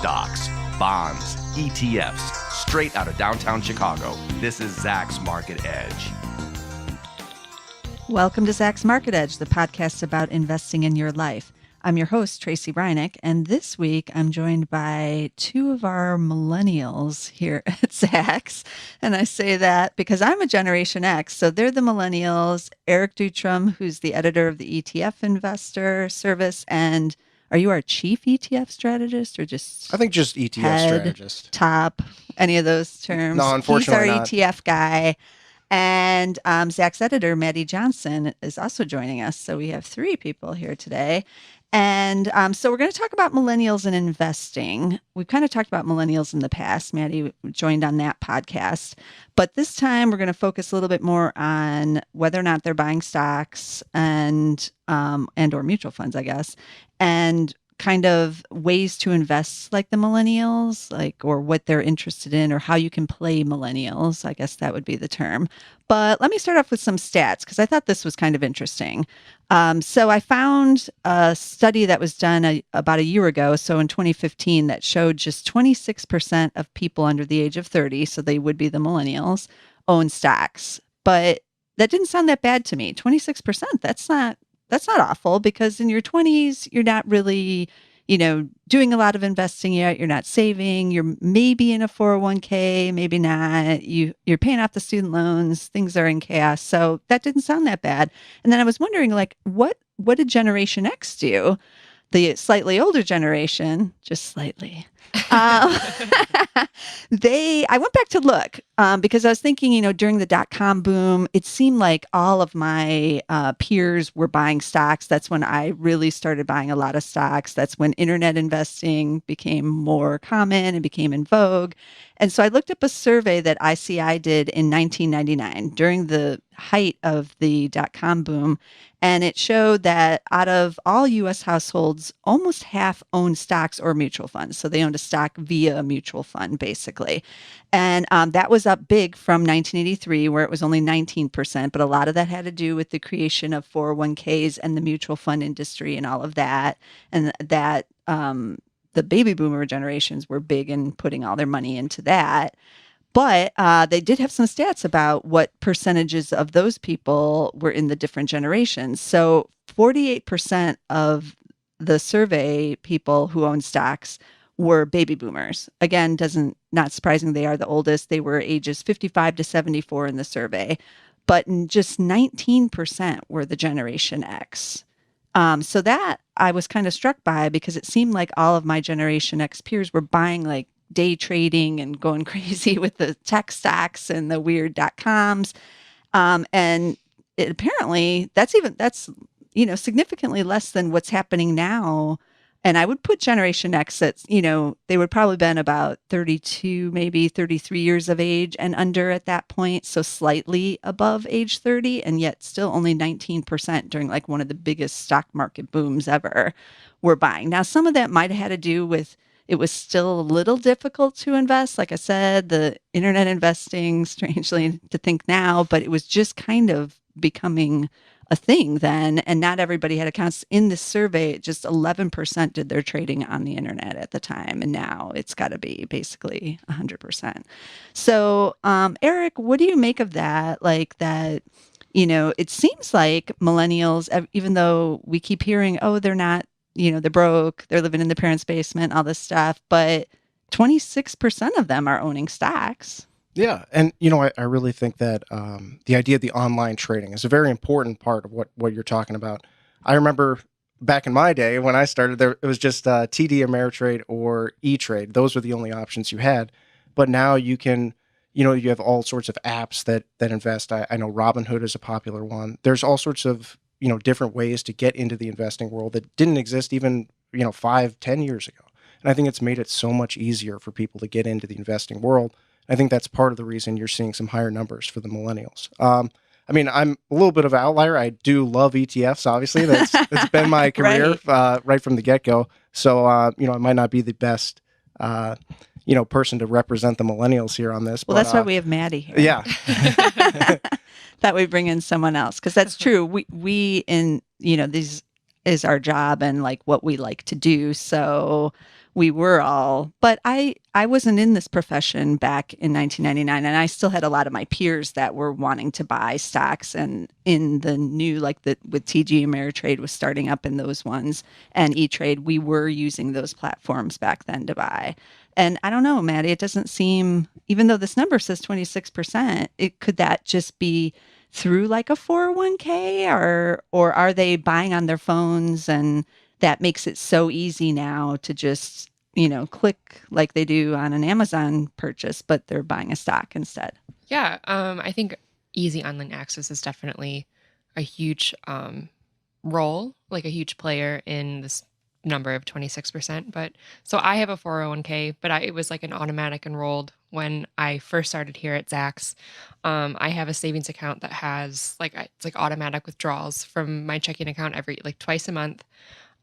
Stocks, bonds, ETFs, straight out of downtown Chicago. This is Zach's Market Edge. Welcome to Zach's Market Edge, the podcast about investing in your life. I'm your host, Tracy Brynick, and this week I'm joined by two of our millennials here at Zach's. And I say that because I'm a Generation X, so they're the millennials. Eric Dutram, who's the editor of the ETF Investor Service, and are you our chief ETF strategist or just I think just ETF head, strategist. Top, any of those terms? No, unfortunately He's our not. ETF guy. And Zach's editor, Maddie Johnson, is also joining us. So we have three people here today. And so we're going to talk about millennials and investing. We've kind of talked about millennials in the past. Maddie joined on that podcast. But this time we're going to focus a little bit more on whether or not they're buying stocks and or mutual funds, I guess, and kind of ways to invest like the millennials, or what they're interested in or how you can play millennials. I guess that would be the term. But let me start off with some stats because I thought this was kind of interesting. So I found a study that was done about a year ago, so in 2015, that showed just 26% of people under the age of 30, so they would be the millennials, own stocks. But that didn't sound that bad to me. 26%, that's not awful, because in your 20s, you're not really, doing a lot of investing yet. You're not saving. You're maybe in a 401k, maybe not. You're paying off the student loans. Things are in chaos. So that didn't sound that bad. And then I was wondering, what did Generation X do? The slightly older generation, just slightly. I went back to look because I was thinking, during the dot-com boom, it seemed like all of my peers were buying stocks. That's when I really started buying a lot of stocks. That's when internet investing became more common and became in vogue. And so I looked up a survey that ICI did in 1999 during the height of the dot-com boom. And it showed that out of all U.S. households, almost half owned stocks or mutual funds. So they owned a stock via a mutual fund, basically. And that was up big from 1983, where it was only 19%. But a lot of that had to do with the creation of 401ks and the mutual fund industry and all of that. And that the baby boomer generations were big in putting all their money into that. But they did have some stats about what percentages of those people were in the different generations. So 48% of the survey people who own stocks were baby boomers. Again, not surprising, they are the oldest. They were ages 55 to 74 in the survey. But just 19% were the Generation X. So that I was kind of struck by, because it seemed like all of my Generation X peers were buying day trading and going crazy with the tech stocks and the weird .coms. And apparently that's significantly less than what's happening now. And I would put Generation X at, they would probably been about 32, maybe 33 years of age and under at that point. So slightly above age 30, and yet still only 19% during one of the biggest stock market booms ever were buying. Now, some of that might have had to do with it was still a little difficult to invest. Like I said, the internet investing, strangely to think now, but it was just kind of becoming a thing then. And not everybody had accounts. In this survey, just 11% did their trading on the internet at the time. And now it's got to be basically 100%. So, Eric, what do you make of that? It seems like millennials, even though we keep hearing, oh, they're not, they're broke, they're living in their parents' basement, all this stuff, but 26% of them are owning stocks. Yeah. And, I really think that the idea of the online trading is a very important part of what you're talking about. I remember back in my day when I started there, it was just TD Ameritrade or E-Trade. Those were the only options you had. But now you can, you have all sorts of apps that invest. I know Robinhood is a popular one. There's all sorts of different ways to get into the investing world that didn't exist even, 5-10 years ago. And I think it's made it so much easier for people to get into the investing world. I think that's part of the reason you're seeing some higher numbers for the millennials. I'm a little bit of an outlier. I do love ETFs, obviously. That's been my career right from the get-go. So, I might not be the best, person to represent the millennials here on this. Well, that's why we have Maddie here. Yeah. That we bring in someone else, because that's true. We in these is our job and like what we like to do. So we were all, but I wasn't in this profession back in 1999, and I still had a lot of my peers that were wanting to buy stocks, and in the new, like the with TG Ameritrade was starting up in those ones, and E-Trade, we were using those platforms back then to buy. And I don't know, Maddie, it doesn't seem, even though this number says 26%, it could that just be through like a 401k, or are they buying on their phones, and that makes it so easy now to just, click like they do on an Amazon purchase, but they're buying a stock instead. Yeah, I think easy online access is definitely a huge role, like a huge player in this number of 26%. But so I have a 401k, but it was like an automatic enrolled when I first started here at Zacks. I have a savings account that has it's like automatic withdrawals from my checking account every like twice a month.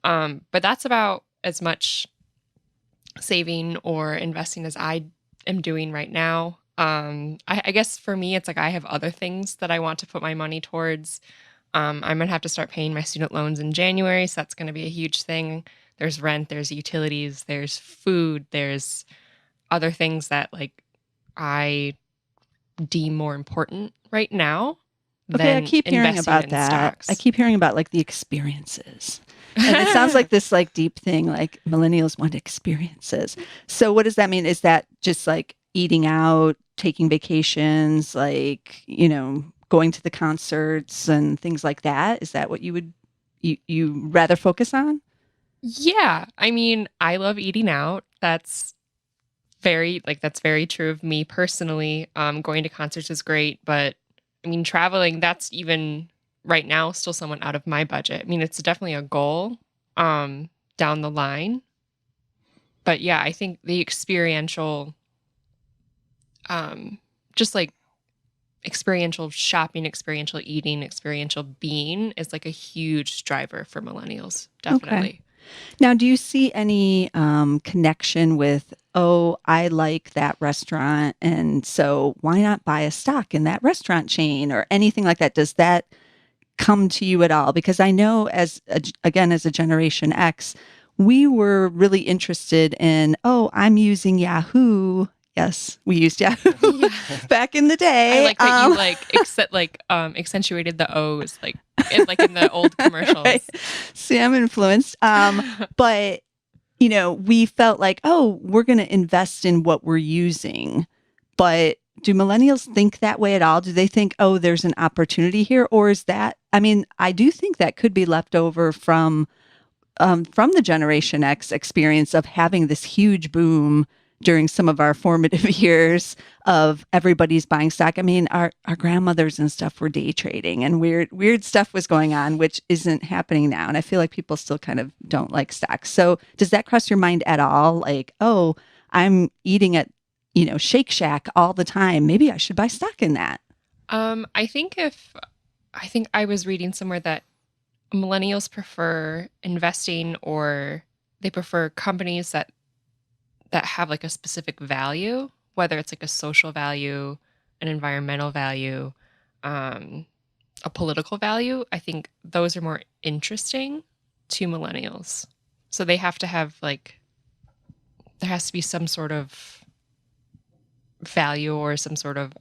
But that's about as much saving or investing as I am doing right now. I guess for me, it's like I have other things that I want to put my money towards. I'm going to have to start paying my student loans in January, so that's going to be a huge thing. There's rent, there's utilities, there's food, there's other things that like I deem more important right now. Okay, I than keep hearing investing about in that. stocks. I keep hearing about like the experiences. And it sounds like this like deep thing, like millennials want experiences. So what does that mean? Is that just like eating out, taking vacations, like, going to the concerts and things like that? Is that what you rather focus on? Yeah, I mean, I love eating out. That's very true of me personally. Going to concerts is great, but I mean, traveling, that's even right now still somewhat out of my budget. I mean, it's definitely a goal down the line. But yeah, I think the experiential, just like experiential shopping, experiential eating, experiential being is like a huge driver for millennials. Definitely. Now, do you see any connection with, oh, I like that restaurant, and so why not buy a stock in that restaurant chain or anything like that? Does that come to you at all? Because I know again, as a Generation X, we were really interested in, oh, I'm using Yahoo. Yes, we used Yahoo Yeah. back in the day. I like that you accentuated the O's in the old commercials. Right. See, I'm influenced. But we felt like, oh, we're going to invest in what we're using. But do millennials think that way at all? Do they think, oh, there's an opportunity here? Or is that, I mean, I do think that could be left over from the Generation X experience of having this huge boom during some of our formative years of everybody's buying stock. I mean, our grandmothers and stuff were day trading, and weird stuff was going on, which isn't happening now. And I feel like people still kind of don't like stocks. So does that cross your mind at all? Like, oh, I'm eating at, Shake Shack all the time. Maybe I should buy stock in that. I think I was reading somewhere that millennials prefer investing, or they prefer companies that have like a specific value, whether it's like a social value, an environmental value, a political value. I think those are more interesting to millennials. So they have to have there has to be some sort of value or some sort of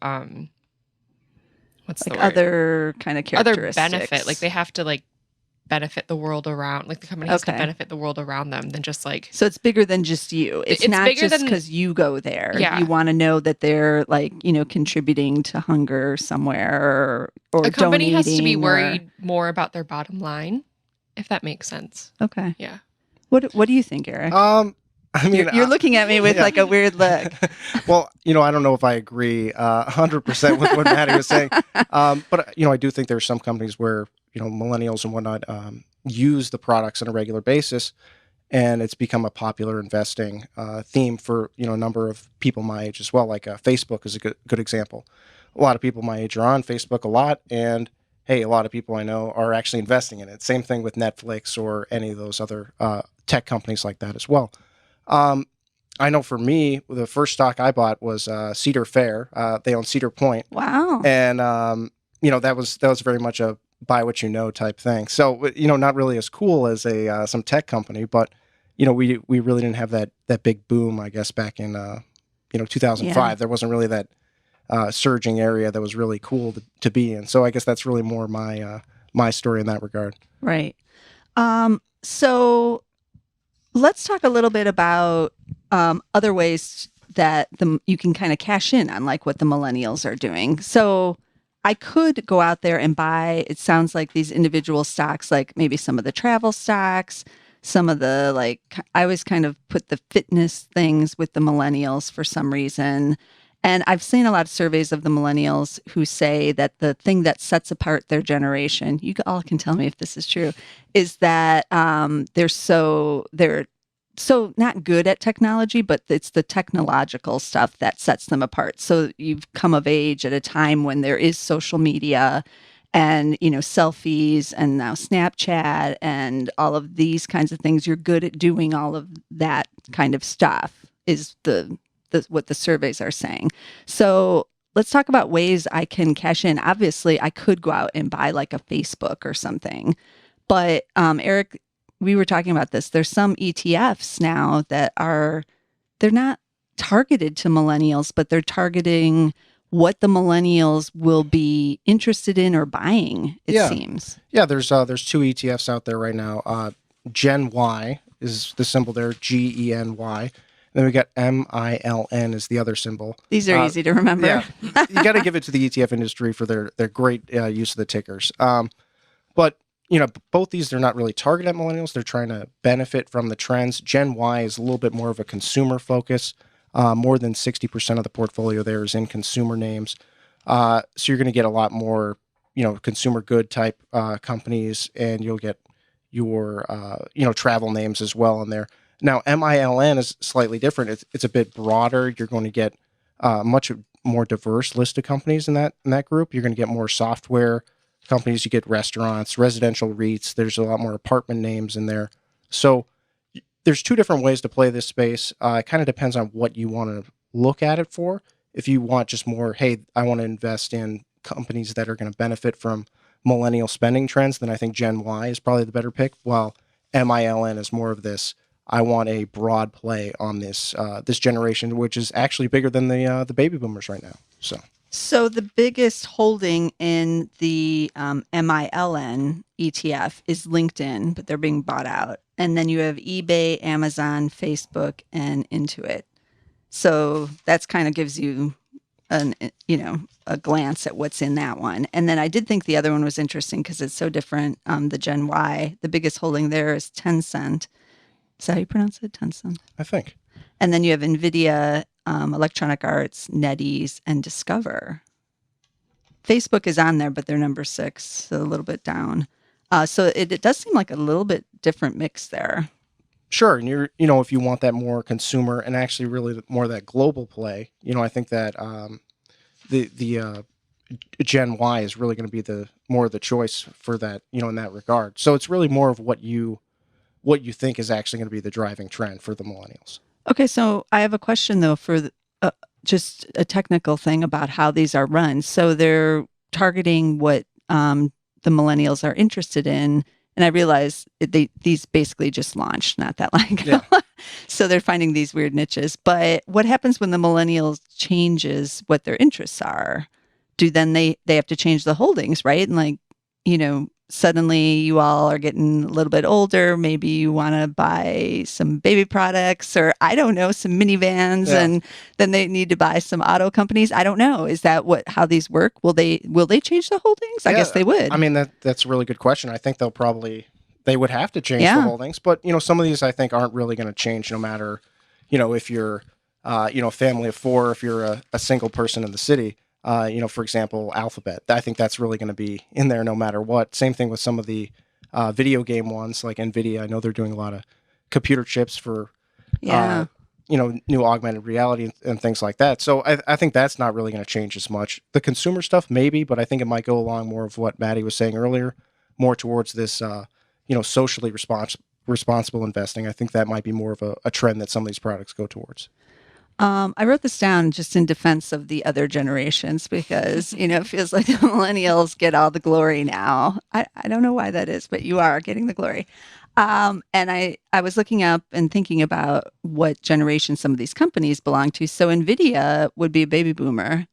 what's the word? Other kind of characteristics. Other benefit. Like they have to benefit the world around, like the company has to benefit the world around them than just so it's bigger than just you. It's not just because you go there. Yeah. You want to know that they're contributing to hunger somewhere, or a company has to be donating, worried more about their bottom line, if that makes sense. Okay. Yeah. What do you think, Eric? I mean, you're looking at me with like a weird look. Well, I don't know if I agree 100% with what Maddie was saying. But I do think there's some companies where, millennials and whatnot use the products on a regular basis, and it's become a popular investing theme for, a number of people my age as well. Like Facebook is a good example. A lot of people my age are on Facebook a lot, and hey, a lot of people I know are actually investing in it. Same thing with Netflix or any of those other tech companies like that as well. I know for me, the first stock I bought was Cedar Fair. They own Cedar Point. Wow. And that was very much a buy what you know type thing. So, not really as cool as a some tech company, but we really didn't have that big boom, I guess, back in 2005. Yeah. There wasn't really that surging area that was really cool to be in. So I guess that's really more my story in that regard. Right. So let's talk a little bit about other ways that you can kind of cash in on like what the millennials are doing. So I could go out there and buy, it sounds like these individual stocks, like maybe some of the travel stocks, some of the I always kind of put the fitness things with the millennials for some reason. And I've seen a lot of surveys of the millennials who say that the thing that sets apart their generation, you all can tell me if this is true, is that they're so not good at technology, but it's the technological stuff that sets them apart. So you've come of age at a time when there is social media and, selfies and now Snapchat and all of these kinds of things. You're good at doing all of that kind of stuff is what the surveys are saying. So let's talk about ways I can cash in. Obviously, I could go out and buy like a Facebook or something. But Eric, we were talking about this. There's some ETFs now that they're not targeted to millennials, but they're targeting what the millennials will be interested in or buying, it seems. Yeah, there's 2 ETFs out there right now. Gen Y is the symbol there, GENY. Then we got MILN is the other symbol. These are easy to remember. Yeah, you got to give it to the ETF industry for their great use of the tickers. But both these, they're not really targeted at millennials. They're trying to benefit from the trends. Gen Y is a little bit more of a consumer focus. More than 60% of the portfolio there is in consumer names. So you're going to get a lot more, consumer good type companies, and you'll get your, travel names as well in there. Now, MILN is slightly different. It's a bit broader. You're going to get much more diverse list of companies in that group. You're going to get more software companies. You get restaurants, residential REITs. There's a lot more apartment names in there. So there's 2 different ways to play this space. It kind of depends on what you want to look at it for. If you want just more, hey, I want to invest in companies that are going to benefit from millennial spending trends, then I think Gen Y is probably the better pick. While MILN is more of this, I want a broad play on this generation, which is actually bigger than the baby boomers right now. So the biggest holding in the MILN ETF is LinkedIn, but they're being bought out. And then you have eBay, Amazon, Facebook, and Intuit. So that's kind of gives you a glance at what's in that one. And then I did think the other one was interesting because it's so different. The Gen Y, the biggest holding there is Tencent. Is that how you pronounce it? Tencent? I think. And then you have NVIDIA, Electronic Arts, NetEase, and Discover. Facebook is on there, but they're number 6, so a little bit down. So it does seem like a little bit different mix there. Sure, and if you want that more consumer and actually really more that global play, I think that the Gen Y is really going to be the more of the choice for that, in that regard. So it's really more of what you think is actually going to be the driving trend for the millennials. Okay, so I have a question though for just a technical thing about how these are run. So they're targeting what the millennials are interested in, and I realize these basically just launched not that long ago. Yeah. So they're finding these weird niches. But what happens when the millennials changes what their interests are? Do then they have to change the holdings, right? And suddenly you all are getting a little bit older. Maybe you want to buy some baby products or I don't know, some minivans, and then they need to buy some auto companies. I don't know. Is that how these work? Will they change the holdings? I guess they would. I mean, that's a really good question. I think they would have to change the holdings, but some of these I think aren't really going to change no matter, if you're, a family of 4, if you're a single person in the city. For example, Alphabet. I think that's really going to be in there no matter what. Same thing with some of the video game ones like NVIDIA. I know they're doing a lot of computer chips for, new augmented reality and things like that. So I think that's not really going to change as much. The consumer stuff, maybe, but I think it might go along more of what Maddie was saying earlier, more towards this, socially responsible investing. I think that might be more of a trend that some of these products go towards. I wrote this down just in defense of the other generations because, it feels like the millennials get all the glory now. I don't know why that is, but you are getting the glory. And I was looking up and thinking about what generation some of these companies belong to. So NVIDIA would be a baby boomer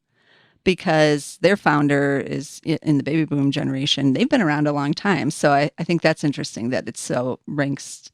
because their founder is in the baby boom generation. They've been around a long time. So I think that's interesting that it's so ranks,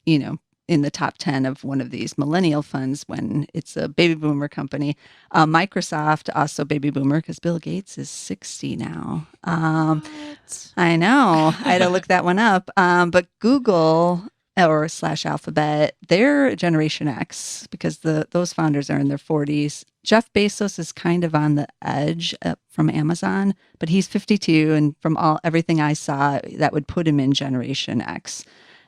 in the top 10 of one of these millennial funds when it's a baby boomer company. Microsoft, also baby boomer, because Bill Gates is 60 now. What? I know. I had to look that one up. But Google or slash Alphabet, they're Generation X because those founders are in their 40s. Jeff Bezos is kind of on the edge from Amazon, but he's 52. And from everything I saw, that would put him in Generation X.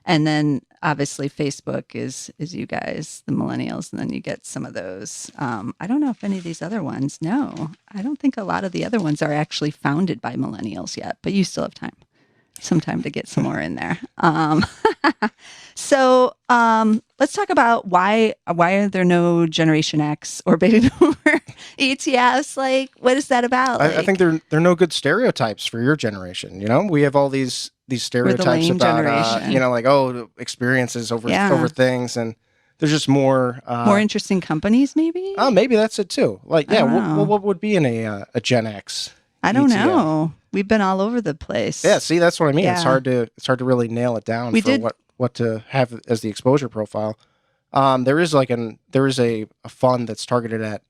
And then obviously Facebook is you guys, the millennials, and then you get some of those. I don't know if any of these other ones. No, I don't think a lot of the other ones are actually founded by millennials yet, but you still have some time to get some more in there. So let's talk about why are there no Generation X or baby boomer ETFs? Like, what is that about? I think they're no good stereotypes for your generation. We have all these stereotypes lame about generation. like experiences over things, and there's just more interesting companies, maybe. Maybe that's it too. Like, I don't know. what would be in a Gen X? I don't ETF? know. We've been all over the place. Yeah, see, that's what I mean. Yeah. It's hard to really nail it down what to have as the exposure profile. There is a fund that's targeted at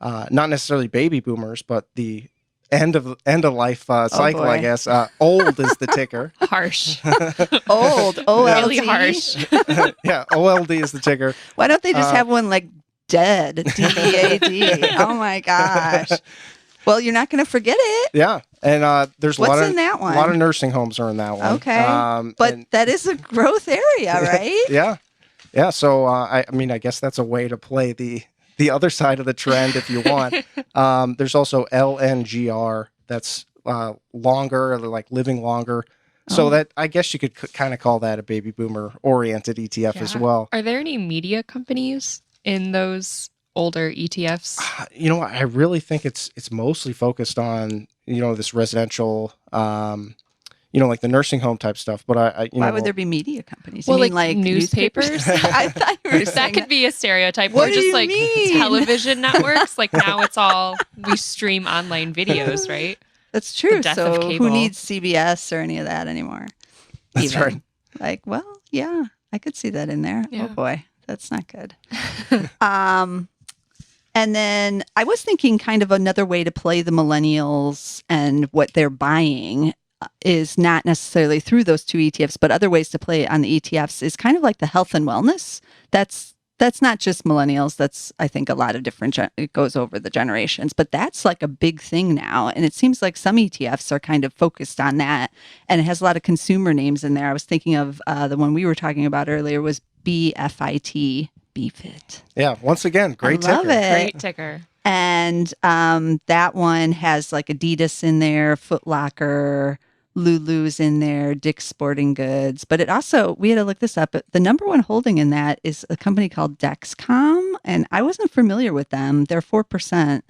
not necessarily baby boomers, but the end of life cycle, I boy. guess. Old is the ticker. Harsh. Old, OLD. Really harsh. Yeah, OLD is the ticker. Why don't they just have one like dead, DEAD? Oh my gosh. Well, you're not going to forget it. Yeah, and there's What's a lot of in that one? A lot of nursing homes are in that one. Okay, but that is a growth area, right? Yeah. So I mean, I guess that's a way to play the other side of the trend if you want. There's also LNGR that's longer, like living longer. So that I guess you could kind of call that a baby boomer oriented ETF as well. Are there any media companies in those older ETFs? I really think it's mostly focused on this residential, like the nursing home type stuff. But why would there be media companies? Well, you mean like newspapers? I thought you were That saying could be a stereotype. What Or do just you like mean? television networks. Like now it's all we stream online videos, right? That's true. death So of who cable. needs CBS or any of that anymore? That's right. Like, well, yeah, I could see that in there. Yeah. Oh boy, that's not good. And then I was thinking kind of another way to play the millennials and what they're buying is not necessarily through those two ETFs, but other ways to play on the ETFs is kind of like the health and wellness. That's not just millennials. That's, I think, a lot of different, it goes over the generations, but that's like a big thing now. And it seems like some ETFs are kind of focused on that. And it has a lot of consumer names in there. I was thinking of the one we were talking about earlier was BFIT. BFIT. Yeah, once again, great I love ticker. it. Great ticker. And that one has like Adidas in there, Foot Locker, Lulu's in there, Dick's Sporting Goods. But it also, we had to look this up, but the number one holding in that is a company called Dexcom. And I wasn't familiar with them. They're 4%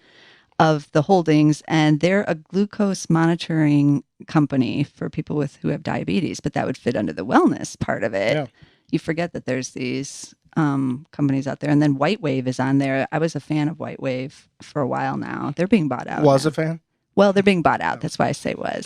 of the holdings, and they're a glucose monitoring company for people who have diabetes, but that would fit under the wellness part of it. Yeah. You forget that there's these companies out there. And then White Wave is on there. I was a fan of White Wave for a while now. They're being bought out. Was now. a fan? Well, they're being bought out. That's why I say was.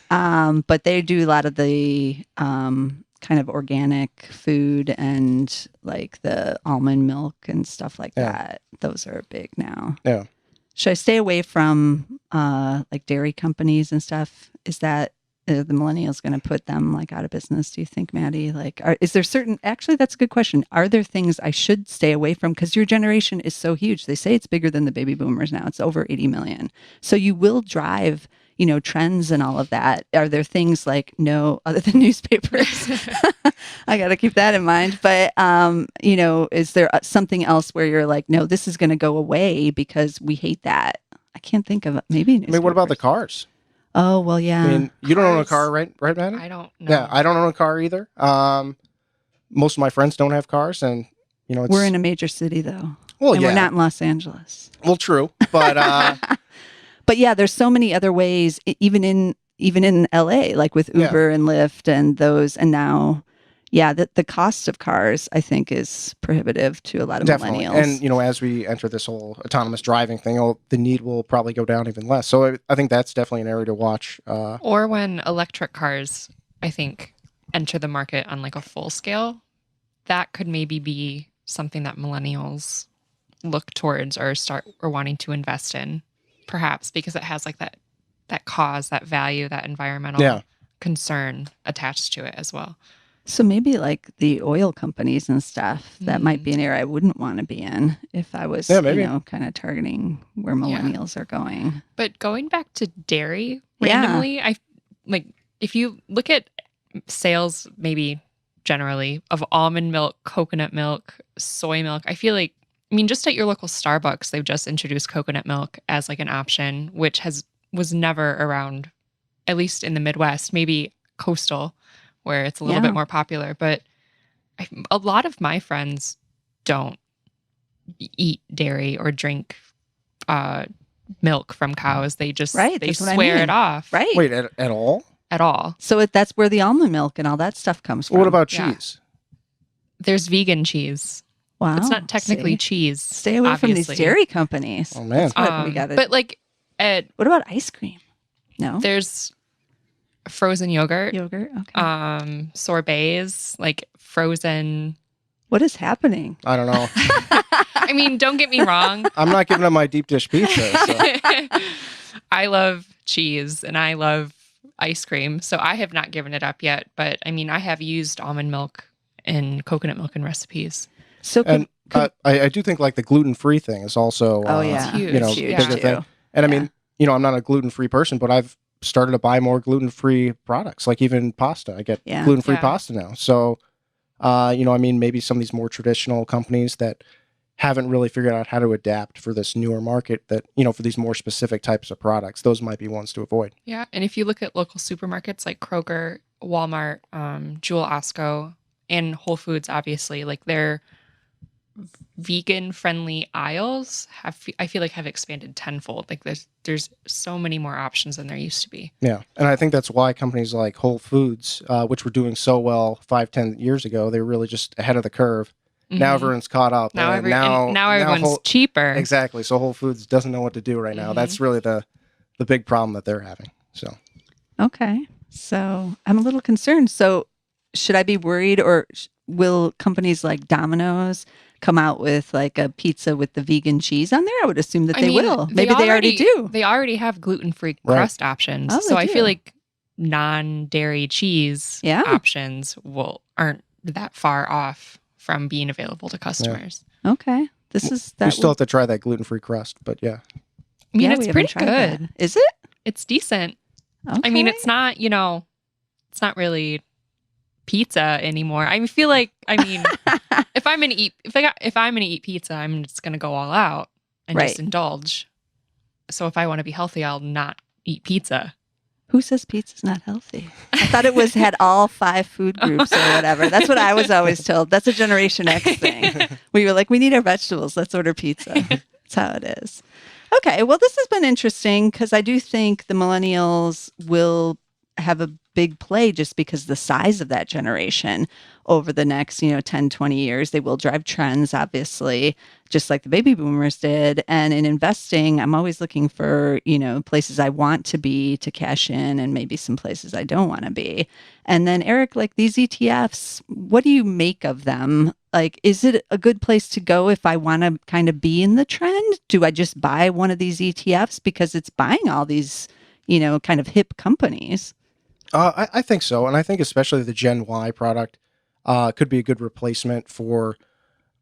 But they do a lot of the kind of organic food and like the almond milk and stuff like that. Those are big now. Yeah. Should I stay away from like dairy companies and stuff? Is that the millennials going to put them like out of business? Do you think, Maddie? Like, is there certain? Actually, that's a good question. Are there things I should stay away from? Because your generation is so huge. They say it's bigger than the baby boomers now. It's over 80 million. So you will drive, trends and all of that. Are there things like no other than newspapers? I got to keep that in mind. But is there something else where you're like, no, this is going to go away because we hate that? I can't think of maybe. I mean, what about the cars? Oh, well, yeah. I mean, you don't own a Cars. car, right, Maddie? I don't know. Yeah, I don't own a car either. Most of my friends don't have cars, and it's, We're in a major city, though. Well, and yeah. we're not in Los Angeles. Well, true, but But yeah, there's so many other ways, even in LA, like with Yeah. Uber and Lyft and those, and now, yeah, the cost of cars, I think, is prohibitive to a lot of definitely. millennials. And as we enter this whole autonomous driving thing, the need will probably go down even less. So I think that's definitely an area to watch. Or when electric cars, I think, enter the market on like a full scale, that could maybe be something that millennials look towards or wanting to invest in, perhaps because it has like that cause, that value, that environmental Yeah. concern attached to it as well. So maybe like the oil companies and stuff, that might be an area I wouldn't want to be in if I was, Yeah, maybe. kind of targeting where millennials are going. But going back to dairy Yeah. randomly, I like if you look at sales maybe generally of almond milk, coconut milk, soy milk, I feel like just at your local Starbucks, they've just introduced coconut milk as like an option, which was never around, at least in the Midwest, maybe coastal, where it's a little bit more popular. But a lot of my friends don't eat dairy or drink milk from cows. They just Right, they that's what I swear mean. it off Right. Wait, at all? at all. So that's where the almond milk and all that stuff comes from. What about Yeah. cheese? There's vegan cheese. Wow. It's not technically see? cheese. Stay away from obviously. these dairy companies. Oh, man. That's what we got to. But like What about ice cream? No. there's frozen yogurt, Yogurt? Okay. sorbets, like frozen. What is happening? I don't know. Don't get me wrong. I'm not giving up my deep dish pizza. So. I love cheese and I love ice cream, so I have not given it up yet. But I have used almond milk and coconut milk in recipes. So And I do think like the gluten-free thing is also oh yeah, huge. you know, Huge, bigger too. thing. And Yeah. I'm not a gluten-free person, but I've started to buy more gluten-free products, like even pasta. I get Yeah. gluten-free Yeah. pasta now. So, maybe some of these more traditional companies that haven't really figured out how to adapt for this newer market that, for these more specific types of products, those might be ones to avoid. Yeah, and if you look at local supermarkets like Kroger, Walmart, Jewel Osco, and Whole Foods, obviously, like their vegan-friendly aisles I feel like have expanded tenfold. Like there's so many more options than there used to be. Yeah. And I think that's why companies like Whole Foods, which were doing so well 5-10 years ago, they were really just ahead of the curve. Now Mhm. everyone's caught up. now and now everyone's cheaper. Exactly. So Whole Foods doesn't know what to do right now. Mhm. That's really the big problem that they're having. So Okay. So I'm a little concerned. So should I be worried, or will companies like Domino's come out with like a pizza with the vegan cheese on there? I would assume that they will. Maybe they already do. They already have gluten-free Right. crust options. Oh, So they I do. feel like non-dairy cheese Yeah. options aren't that far off from being available to customers. Okay. This is that. we still have to try that gluten-free crust, but yeah. Yeah, we it's haven't pretty tried good. that. Is it? It's decent. Okay. It's not, it's not really pizza anymore. I feel like, if I'm gonna eat pizza, I'm just gonna go all out and Right. just indulge. So if I want to be healthy, I'll not eat pizza. Who says pizza's not healthy? I thought it had all 5 food groups or whatever. That's what I was always told. That's a Generation X thing. We were like, we need our vegetables. Let's order pizza. That's how it is. Okay. Well, this has been interesting because I do think the millennials will have a big play just because the size of that generation over the next 10, 20 years. They will drive trends, obviously, just like the baby boomers did. And in investing, I'm always looking for places I want to be to cash in, and maybe some places I don't want to be. And then Eric, like these ETFs, what do you make of them? Like, is it a good place to go if I want to kind of be in the trend? Do I just buy one of these ETFs because it's buying all these kind of hip companies? I think so. And I think especially the Gen Y product could be a good replacement for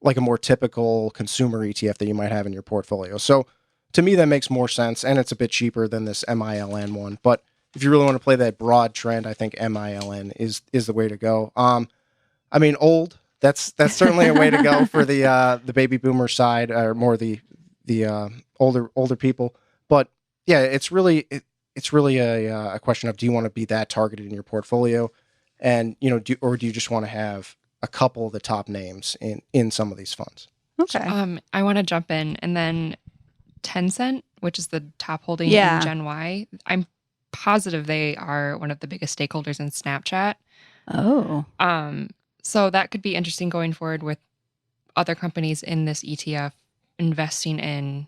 like a more typical consumer ETF that you might have in your portfolio. So to me, that makes more sense. And it's a bit cheaper than this MILN one. But if you really want to play that broad trend, I think MILN is the way to go. Old. That's certainly a way to go for the baby boomer side, or more the older people. But yeah, it's really a question of, do you want to be that targeted in your portfolio, and do you just want to have a couple of the top names in some of these funds? Okay. I want to jump in, and then Tencent, which is the top holding Yeah. in Gen Y, I'm positive they are one of the biggest stakeholders in Snapchat. Oh. So that could be interesting going forward with other companies in this ETF investing in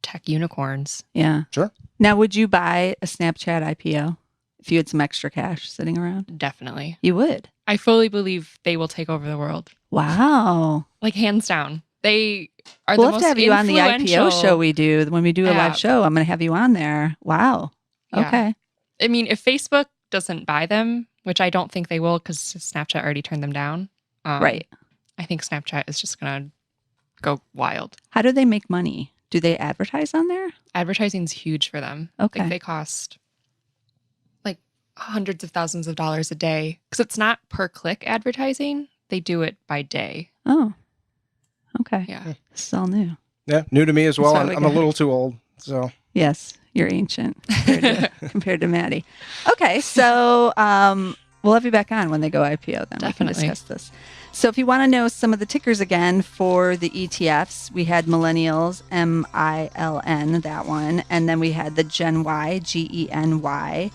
tech unicorns. Yeah. Sure. Now, would you buy a Snapchat IPO if you had some extra cash sitting around? Definitely. You would. I fully believe they will take over the world. Wow. Like, hands down. They are We'll the have most to have you on the IPO influential show we do. When we do a live app. show, I'm going to have you on there. Wow. Yeah. Okay. I mean, if Facebook doesn't buy them, which I don't think they will because Snapchat already turned them down. Right. I think Snapchat is just going to go wild. How do they make money? Do they advertise on there? Advertising's huge for them. Okay. Like, they cost like hundreds of thousands of dollars a day because it's not per click advertising. They do it by day. Oh. Okay. Yeah. This is all new. Yeah, new to me as well. That's why we I'm a got- little too old, so Yes, you're ancient compared to Maddie. Okay, so we'll have you back on when they go IPO. Then Definitely. we can discuss this. So if you want to know some of the tickers again for the ETFs, we had Millennials, MILN, that one, and then we had the Gen Y, GENY.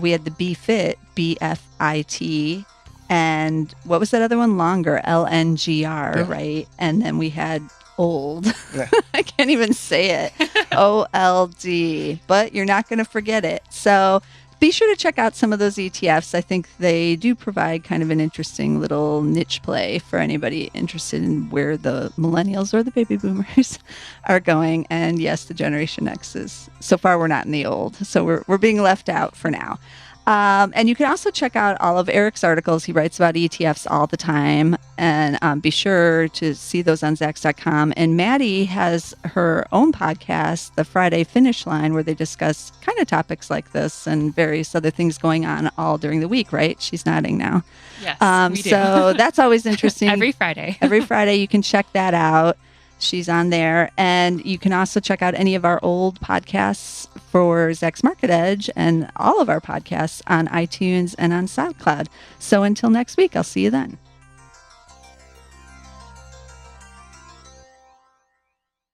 We had the BFIT, BFIT, and what was that other one? Longer, LNGR, Yeah. right? And then we had old. Yeah. I can't even say it. OLD, but you're not going to forget it. So be sure to check out some of those ETFs. I think they do provide kind of an interesting little niche play for anybody interested in where the millennials or the baby boomers are going. And yes, the Generation X is, so far we're not in the old. So we're being left out for now. And you can also check out all of Eric's articles. He writes about ETFs all the time. And be sure to see those on Zax.com. And Maddie has her own podcast, The Friday Finish Line, where they discuss kind of topics like this and various other things going on all during the week, right? She's nodding now. Yes, we do. So that's always interesting. Every Friday. Every Friday, you can check that out. She's on there. And you can also check out any of our old podcasts for Zax Market Edge and all of our podcasts on iTunes and on SoundCloud. So until next week, I'll see you then.